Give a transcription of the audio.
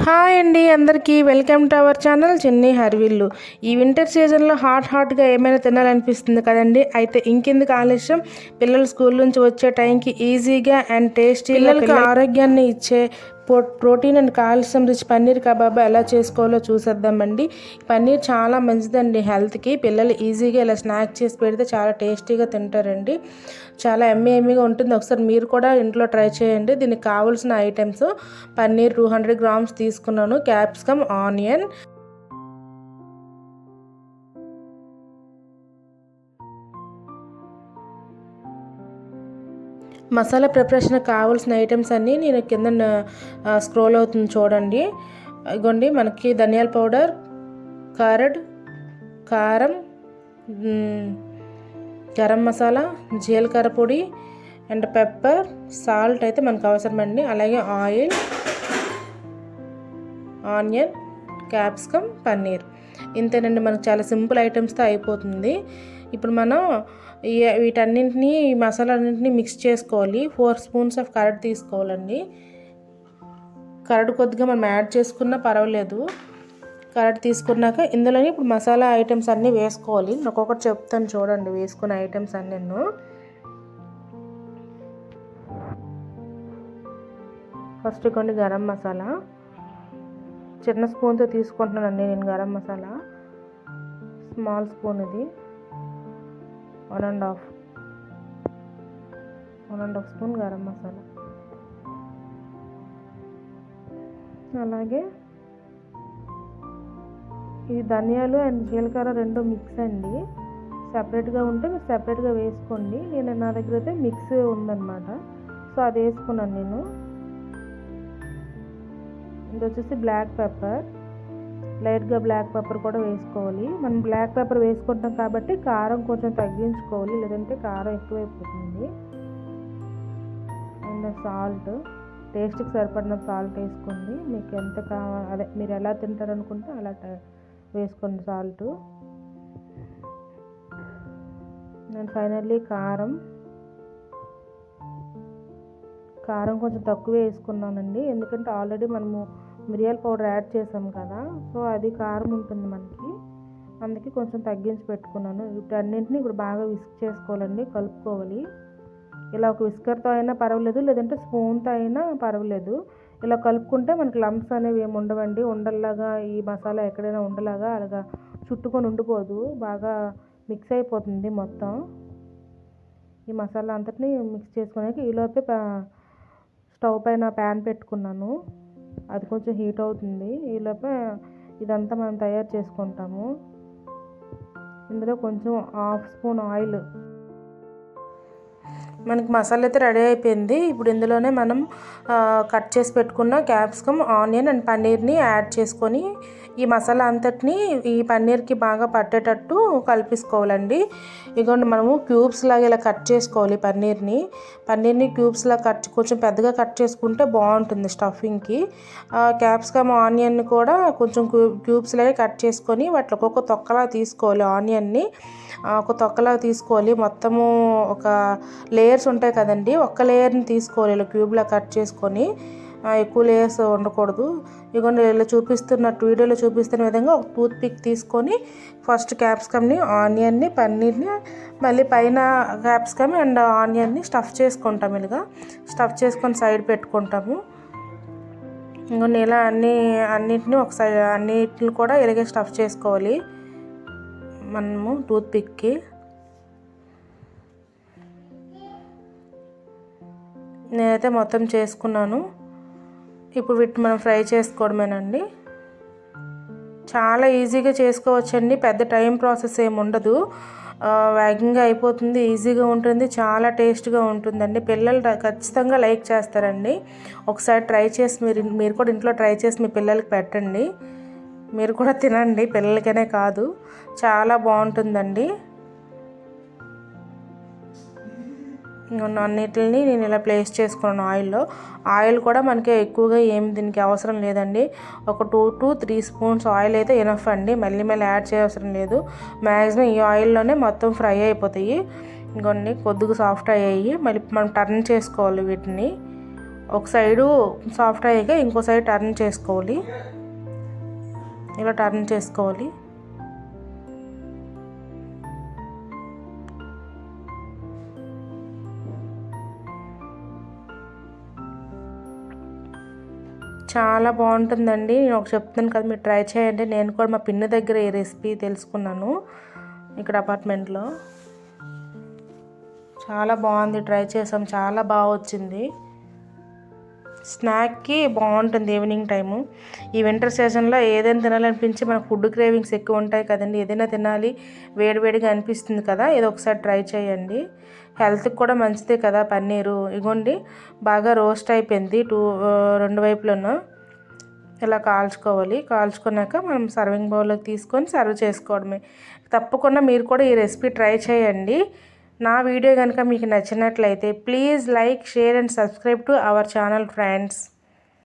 Hi అండి, అందరికీ welcome to our channel చిన్ని హర్విల్లు. ఈ వింటర్ సీజన్లో హాట్గా ఏమైనా తినాలనిపిస్తుంది కదండి. అయితే ఇంకెందుకు ఆలస్యం, పిల్లలు స్కూల్ నుంచి వచ్చే టైంకి ఈజీగా అండ్ టేస్టీ పిల్లలకి ఆరోగ్యాన్ని ఇచ్చే protein and calcium rich paneer kebab ఎలా చేసుకోవాలో చూసేద్దామండి. పన్నీర్ చాలా మంచిదండి హెల్త్కి. పిల్లలు ఈజీగా ఇలా స్నాక్ చేసి పెడితే చాలా టేస్టీగా తింటారండి. చాలా ఎమ్మీగా ఉంటుంది. ఒకసారి మీరు కూడా ఇంట్లో ట్రై చేయండి. దీనికి కావాల్సిన ఐటమ్స్: పన్నీర్ 200 గ్రామ్స్ తీసుకున్నాను, క్యాప్సికమ్, ఆనియన్, మసాలా ప్రిపరేషన్ కావాల్సిన ఐటమ్స్ అన్నీ నేను కింద స్క్రోల్ అవుతుంది చూడండి. ఇగోండి, మనకి ధనియాల పౌడర్, కర్డ్, కారం, గరం మసాలా, జీలకర్ర పొడి అండ్ పెప్పర్, సాల్ట్ అయితే మనకు అవసరమండి. అలాగే ఆయిల్, ఆనియన్, క్యాప్సికమ్, పన్నీర్. ఇంతేనండి, మనకు చాలా సింపుల్ ఐటమ్స్తో అయిపోతుంది. ఇప్పుడు మనం వీటన్నింటినీ, ఈ మసాలాన్నింటినీ మిక్స్ చేసుకోవాలి. 4 స్పూన్స్ ఆఫ్ కర్డ్ తీసుకోవాలండి. కర్డ్ కొద్దిగా మనం యాడ్ చేసుకున్నా పర్వాలేదు. కర్డ్ తీసుకున్నాక ఇందులోనే ఇప్పుడు మసాలా ఐటమ్స్ అన్నీ వేసుకోవాలి. ఒక్కొక్కటి చెప్తాను చూడండి వేసుకున్న ఐటమ్స్ అన్నీ. ఫస్ట్ కొన్ని గరం మసాలా, చిన్న స్పూన్తో తీసుకుంటున్నానండి నేను గరం మసాలా. స్మాల్ స్పూన్ ఇది, 1.5 స్పూన్ గరం మసాలా. అలాగే ఈ ధనియాలు అండ్ జీలకర్ర రెండు మిక్స్ అండి. సపరేట్గా ఉంటే మీరు సపరేట్గా వేసుకోండి. నా దగ్గర అయితే మిక్స్ ఉందన్నమాట, సో అది వేసుకున్నాను నేను. ఇది వచ్చేసి బ్లాక్ పెప్పర్, లైట్గా బ్లాక్ పెప్పర్ కూడా వేసుకోవాలి. మనం బ్లాక్ పెప్పర్ వేసుకుంటాం కాబట్టి కారం కొంచెం తగ్గించుకోవాలి, లేదంటే కారం ఎక్కువైపోతుంది. అండ్ సాల్ట్, టేస్ట్కి సరిపడిన సాల్ట్ వేసుకోండి. మీకు ఎంత అదే మీరు ఎలా తింటారనుకుంటే అలా వేసుకోండి సాల్ట్. అండ్ ఫైనల్లీ కారం కొంచెం తక్కువే వేసుకున్నానండి, ఎందుకంటే ఆల్రెడీ మనము మిరియాల పౌడర్ యాడ్ చేసాం కదా, సో అది కారం ఉంటుంది మనకి, అందుకే కొంచెం తగ్గించి పెట్టుకున్నాను. వీటన్నింటినీ ఇప్పుడు బాగా విస్క్ చేసుకోవాలండి, కలుపుకోవాలి. ఇలా ఒక విస్కర్తో అయినా పర్వాలేదు, లేదంటే స్పూన్తో అయినా పర్వాలేదు. ఇలా కలుపుకుంటే మనకి లంప్స్ అనేవి ఏమి ఉండవండి. ఉండల్లాగా ఈ మసాలా ఎక్కడైనా ఉండలాగా అలాగా చుట్టుకొని ఉండిపోదు, బాగా మిక్స్ అయిపోతుంది మొత్తం. ఈ మసాలా అంతటిని మిక్స్ చేసుకునేకి ఈలోపే స్టవ్ పైన ప్యాన్ పెట్టుకున్నాను, అది కొంచెం హీట్ అవుతుంది. ఈలోపే ఇదంతా మనం తయారు చేసుకుంటాము. ఇందులో కొంచెం 1/2 స్పూన్ ఆయిల్. మనకి మసాలా అయితే రెడీ అయిపోయింది. ఇప్పుడు ఇందులోనే మనం కట్ చేసి పెట్టుకున్న క్యాప్సికమ్, ఆనియన్ అండ్ పన్నీర్ని యాడ్ చేసుకొని ఈ మసాలా అంతటిని ఈ పన్నీర్కి బాగా పట్టేటట్టు కలిపేసుకోవాలండి. ఇదిగోండి, మనము క్యూబ్స్ లాగా ఇలా కట్ చేసుకోవాలి. పన్నీర్ని క్యూబ్స్ లాగా కొంచెం పెద్దగా కట్ చేసుకుంటే బాగుంటుంది స్టఫింగ్కి. క్యాప్సికమ్, ఆనియన్ కూడా కొంచెం క్యూబ్స్ లాగా కట్ చేసుకొని వాటిలో ఒక్కొక్క తొక్కలా తీసుకోవాలి. ఆనియన్ని ఒక తొక్కలా తీసుకోవాలి. మొత్తము ఒక లేయర్స్ ఉంటాయి కదండి, ఒక్క లేయర్ని తీసుకోవాలి ఇలా క్యూబ్లా కట్ చేసుకొని. ఎక్కువ లేయర్స్ ఉండకూడదు. ఇదిగోండి, ఇలా వీడియోలో చూపిస్తున్న విధంగా ఒక టూత్ పిక్ తీసుకొని ఫస్ట్ క్యాప్సికమ్ని, ఆనియన్ని, పన్నీర్ని, మళ్ళీ పైన క్యాప్సికమ్ అండ్ ఆనియన్ని స్టఫ్ చేసుకుంటాము. ఇలాగా స్టఫ్ చేసుకొని సైడ్ పెట్టుకుంటాము. ఇంకొన్ని ఇలా అన్నిటిని ఒకసారి అన్నిటిని కూడా ఇలాగే స్టఫ్ చేసుకోవాలి మనము టూత్ పిక్కి. నేనైతే మొత్తం చేసుకున్నాను. ఇప్పుడు వీటిని మనం ఫ్రై చేసుకోవడమేనండి. చాలా ఈజీగా చేసుకోవచ్చండి, పెద్ద టైం ప్రాసెస్ ఏమి ఉండదు. వేగంగా అయిపోతుంది, ఈజీగా ఉంటుంది, చాలా టేస్ట్గా ఉంటుందండి. పిల్లలు ఖచ్చితంగా లైక్ చేస్తారండి. ఒకసారి ట్రై చేసి మీరు కూడా ఇంట్లో ట్రై చేసి మీ పిల్లలకి పెట్టండి. మీరు కూడా తినండి, పిల్లలకనే కాదు, చాలా బాగుంటుందండి. అన్నిటిని నేను ఇలా ప్లేస్ చేసుకున్నాను ఆయిల్లో. ఆయిల్ కూడా మనకి ఎక్కువగా ఏమి దీనికి అవసరం లేదండి. ఒక 2 to 3 స్పూన్స్ ఆయిల్ అయితే ఎనఫ్ అండి, మళ్ళీ యాడ్ చేయవసరం లేదు. మ్యాక్సిమం ఈ ఆయిల్లోనే మొత్తం ఫ్రై అయిపోతాయి. ఇంకొన్ని కొద్దిగా సాఫ్ట్ అయ్యాయి. మళ్ళీ మనం టర్న్ చేసుకోవాలి వీటిని. ఒక సైడు సాఫ్ట్ అయ్యాక ఇంకో సైడ్ టర్న్ చేసుకోవాలి. ఇలా టర్న్ చేసుకోవాలి. చాలా బాగుంటుందండి. నేను ఒక చెప్తాను కదా, మీరు ట్రై చేయండి. నేను కూడా మా పిన్ని దగ్గర ఈ రెసిపీ తెలుసుకున్నాను ఇక్కడ అపార్ట్మెంట్లో. చాలా బాగుంది, ట్రై చేసాం, చాలా బాగా వచ్చింది. స్నాక్కి బాగుంటుంది ఈవినింగ్ టైము. ఈ వింటర్ సీజన్లో ఏదైనా తినాలనిపించి మనకు ఫుడ్ క్రేవింగ్స్ ఎక్కువ ఉంటాయి కదండి. ఏదైనా తినాలి వేడివేడిగా అనిపిస్తుంది కదా, ఇది ఒకసారి ట్రై చేయండి. హెల్త్కి కూడా మంచిదే కదా పన్నీరు. ఇగోండి బాగా రోస్ట్ అయిపోయింది రెండు వైపులను. ఇలా కాల్చుకోవాలి. కాల్చుకున్నాక మనం సర్వింగ్ బౌల్లోకి తీసుకొని సర్వ్ చేసుకోవడమే. తప్పకుండా మీరు కూడా ఈ రెసిపీ ట్రై చేయండి. నా వీడియో కనుక మీకు నచ్చినట్లయితే please like, share and subscribe to our channel friends.